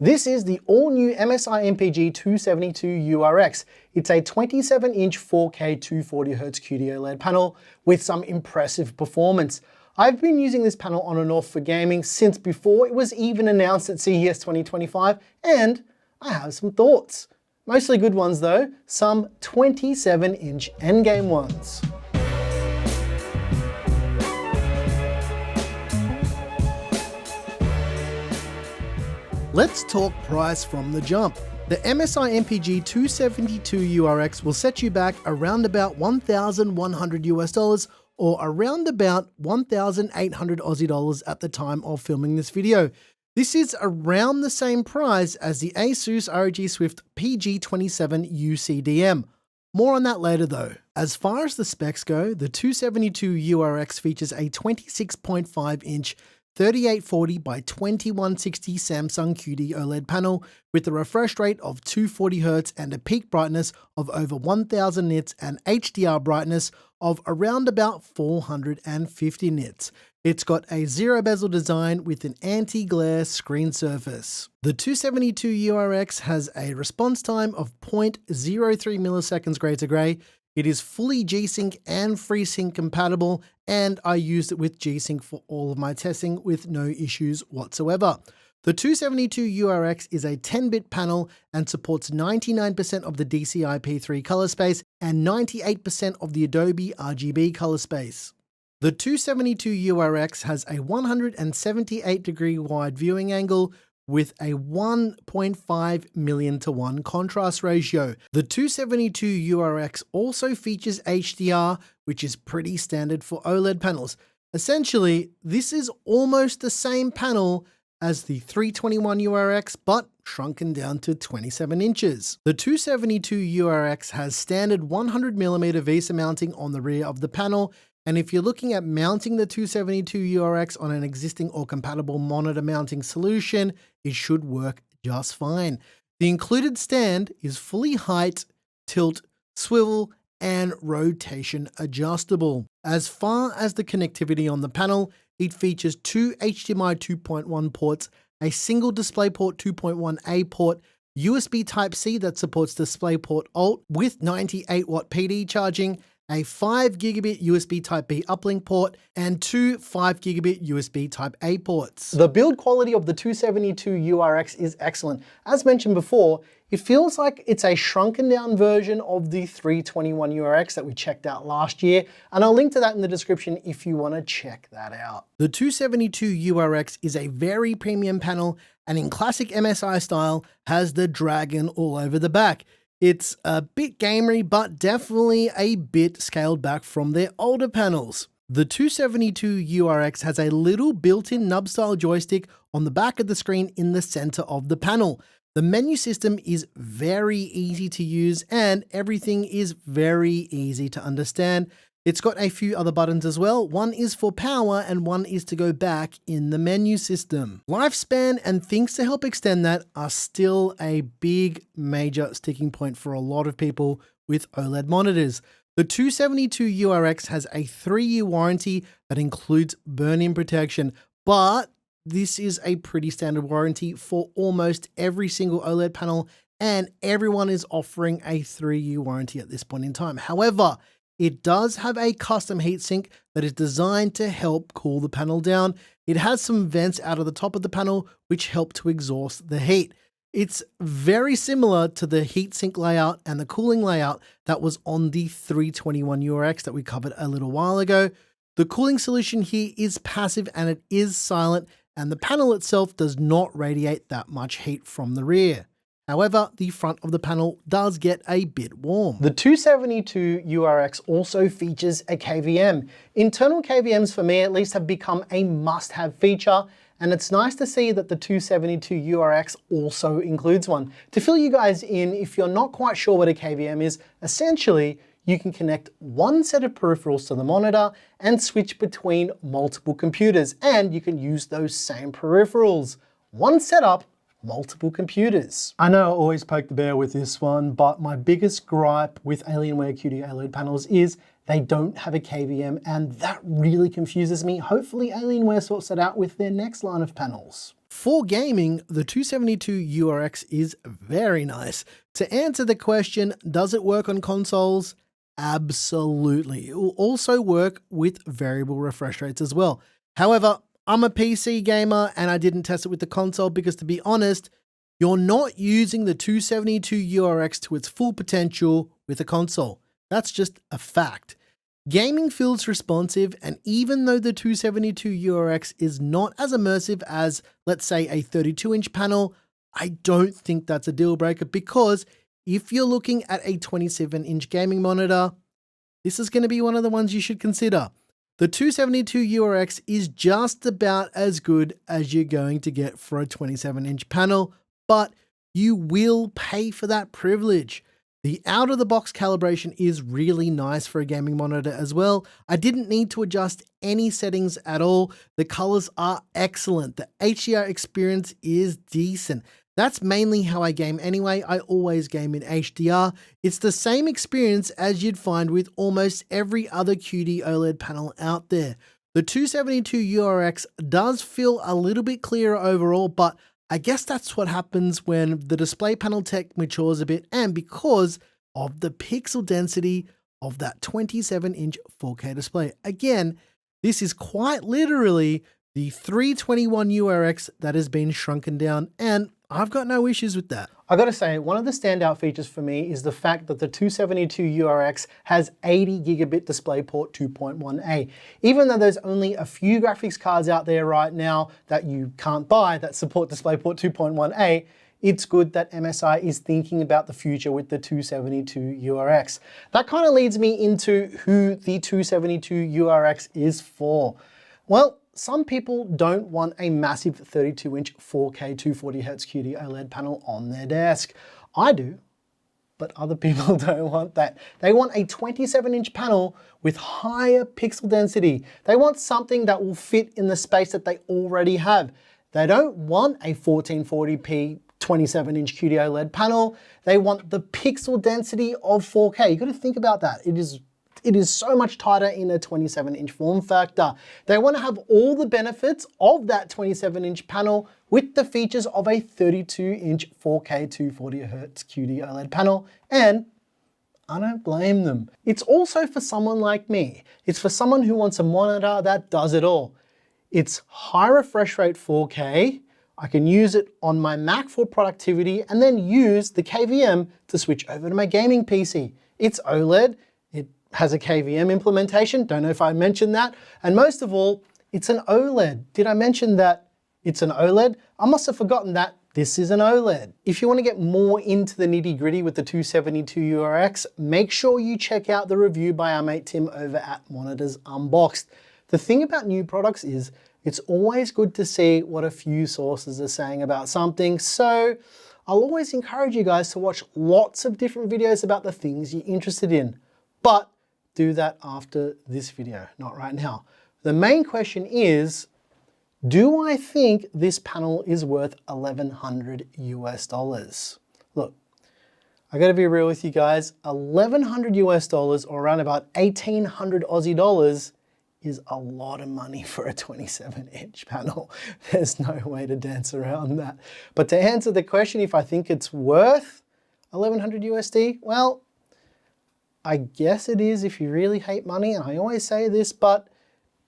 This is the all-new MSI MPG 272 URX. It's a 27-inch 4K 240Hz QD OLED panel with some impressive performance. I've been using this panel on and off for gaming since before it was even announced at CES 2025, and I have some thoughts. Mostly good ones though, some 27-inch endgame ones. Let's talk price from the jump. The MSI MPG 272 URX will set you back around about 1,100 US dollars or around about 1,800 Aussie dollars at the time of filming this video. This is around the same price as the ASUS ROG Swift PG27 UCDM. More on that later though. As far as the specs go, the 272 URX features a 26.5-inch 3840 by 2160 Samsung QD OLED panel with a refresh rate of 240Hz and a peak brightness of over 1000 nits and HDR brightness of around about 450 nits. It's got a zero bezel design with an anti-glare screen surface. The 272 URX has a response time of 0.03 milliseconds gray to gray. It is fully G-Sync and FreeSync compatible, and I used it with G-Sync for all of my testing with no issues whatsoever. The 272 URX is a 10-bit panel and supports 99% of the DCI-P3 color space and 98% of the Adobe RGB color space. The 272 URX has a 178-degree wide viewing angle with a 1.5 million-to-1 contrast ratio. The 272 URX also features HDR, which is pretty standard for OLED panels. Essentially, this is almost the same panel as the 321 URX, but shrunken down to 27 inches. The 272 URX has standard 100mm VESA mounting on the rear of the panel, and if you're looking at mounting the 272 URX on an existing or compatible monitor mounting solution, it should work just fine. The included stand is fully height, tilt, swivel, and rotation adjustable. As far as the connectivity on the panel, it features two HDMI 2.1 ports, a single DisplayPort 2.1a port, USB Type-C that supports DisplayPort Alt with 98-watt PD charging, a 5GB USB Type-B uplink port, and two 5GB USB Type-A ports. The build quality of the 272 URX is excellent. As mentioned before, it feels like it's a shrunken down version of the 321 URX that we checked out last year, and I'll link to that in the description if you want to check that out. The 272 URX is a very premium panel, and in classic MSI style, has the dragon all over the back. It's a bit gamery, but definitely a bit scaled back from their older panels. The 272 URX has a little built-in nub-style joystick on the back of the screen in the center of the panel. The menu system is very easy to use and everything is very easy to understand. It's got a few other buttons as well. One is for power and one is to go back in the menu system. Lifespan and things to help extend that are still a big major sticking point for a lot of people with OLED monitors. The 272 URX has a 3-year warranty that includes burn-in protection, but this is a pretty standard warranty for almost every single OLED panel, and everyone is offering a 3-year warranty at this point in time. However, it does have a custom heatsink that is designed to help cool the panel down. It has some vents out of the top of the panel which help to exhaust the heat. It's very similar to the heatsink layout and the cooling layout that was on the 321 URX that we covered a little while ago. The cooling solution here is passive and it is silent, and the panel itself does not radiate that much heat from the rear. However, the front of the panel does get a bit warm. The 272 URX also features a KVM. Internal KVMs, for me at least, have become a must-have feature, and it's nice to see that the 272 URX also includes one. To fill you guys in, if you're not quite sure what a KVM is, essentially, you can connect one set of peripherals to the monitor and switch between multiple computers, and you can use those same peripherals. One setup, multiple computers. I know I always poke the bear with this one, but my biggest gripe with Alienware QD OLED panels is they don't have a KVM, and that really confuses me. Hopefully Alienware sorts it out with their next line of panels. For gaming, the 272 URX is very nice. To answer the question, does it work on consoles? Absolutely. It will also work with variable refresh rates as well. However, I'm a PC gamer and I didn't test it with the console because, to be honest, you're not using the 272 URX to its full potential with a console. That's just a fact. Gaming feels responsive, and even though the 272 URX is not as immersive as, let's say, a 32-inch panel, I don't think that's a deal breaker, because if you're looking at a 27-inch gaming monitor, this is going to be one of the ones you should consider. The 272 URX is just about as good as you're going to get for a 27-inch panel, but you will pay for that privilege. The out-of-the-box calibration is really nice for a gaming monitor as well. I didn't need to adjust any settings at all. The colors are excellent. The HDR experience is decent. That's mainly how I game anyway. I always game in HDR. It's the same experience as you'd find with almost every other QD OLED panel out there. The 272 URX does feel a little bit clearer overall, but I guess that's what happens when the display panel tech matures a bit, and because of the pixel density of that 27-inch 4K display. Again, this is quite literally the 321 URX that has been shrunken down, and I've got no issues with that. I gotta say, one of the standout features for me is the fact that the 272 URX has 80 gigabit DisplayPort 2.1a. Even though there's only a few graphics cards out there right now that you can't buy that support DisplayPort 2.1a, it's good that MSI is thinking about the future with the 272 URX. That kind of leads me into who the 272 URX is for. Well, some people don't want a massive 32-inch 4K 240Hz QD OLED panel on their desk. I do, but other people don't want that. They want a 27-inch panel with higher pixel density. They want something that will fit in the space that they already have. They don't want a 1440p 27-inch QD OLED panel. They want the pixel density of 4K. You've got to think about that. It is so much tighter in a 27-inch form factor. They want to have all the benefits of that 27-inch panel with the features of a 32-inch 4K 240Hz QD OLED panel, and I don't blame them. It's also for someone like me. It's for someone who wants a monitor that does it all. It's high refresh rate 4K. I can use it on my Mac for productivity and then use the KVM to switch over to my gaming PC. It's OLED. It has a KVM implementation. Don't know if I mentioned that. And most of all, it's an OLED. Did I mention that it's an OLED? I must have forgotten that this is an OLED. If you want to get more into the nitty-gritty with the 272 URX, make sure you check out the review by our mate Tim over at Monitors Unboxed. The thing about new products is it's always good to see what a few sources are saying about something. So I'll always encourage you guys to watch lots of different videos about the things you're interested in. But do that after this video, not right now. The main question is, do I think this panel is worth $1,100 US? Look, I gotta be real with you guys, $1,100 US or around about 1,800 Aussie dollars is a lot of money for a 27-inch panel. There's no way to dance around that. But to answer the question, if I think it's worth $1,100 USD, well, I guess it is if you really hate money, and I always say this, but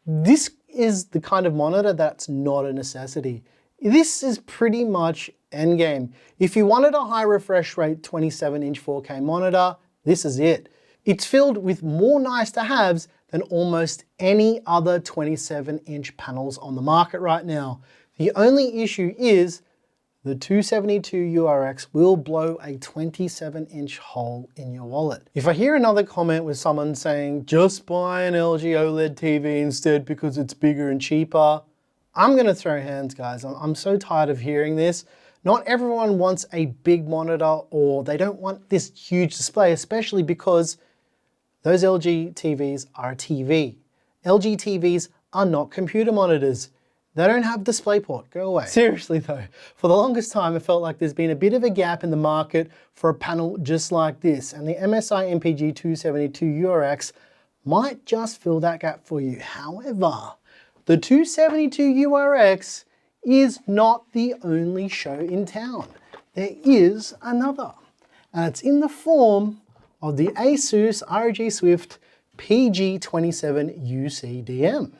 this is the kind of monitor that's not a necessity. This is pretty much endgame. If you wanted a high refresh rate 27-inch 4K monitor, this is it. It's filled with more nice to haves than almost any other 27-inch panels on the market right now. The only issue is the 272 URX will blow a 27-inch hole in your wallet. If I hear another comment with someone saying, just buy an LG OLED TV instead because it's bigger and cheaper, I'm gonna throw hands, guys. I'm so tired of hearing this. Not everyone wants a big monitor, or they don't want this huge display, especially because those LG TVs are a TV. LG TVs are not computer monitors. They don't have DisplayPort, go away. Seriously though, for the longest time it felt like there's been a bit of a gap in the market for a panel just like this, and the MSI MPG 272 URX might just fill that gap for you. However, the 272 URX is not the only show in town. There is another, and it's in the form of the ASUS ROG Swift PG27 UCDM.